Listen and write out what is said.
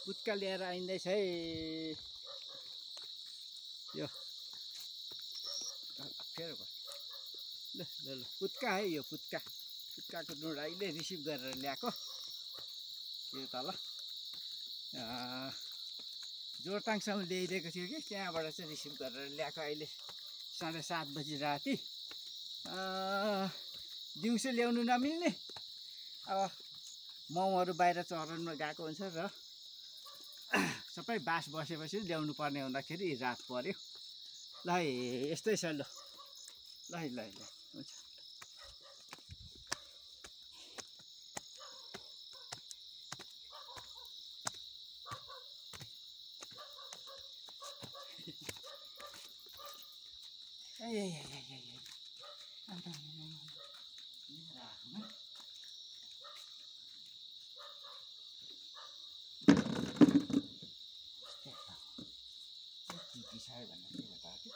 पुच्का लिएर आइँदैछ है यो फेरि ल ल ल पुच्का है यो पुच्काको ढुँड अहिले रिसिभ गरेर ल्याएको यो तल जोरथाङसम्म ल्याइदिएको थियो कि त्यहाँबाट चाहिँ रिसिभ गरेर ल्याएको अहिले 7:30 बजी राति दिउँसो ल्याउनु नमिल्ने अब माउहरू बाहिर चरनमा गएको हुन्छ र सबै बास बसेपछि ल्याउनु पर्ने हुँदाखेरि रात पर्यो ल है यस्तै छ ल ल है ल ल हुन्छ पिसायो भन्ने के बताएको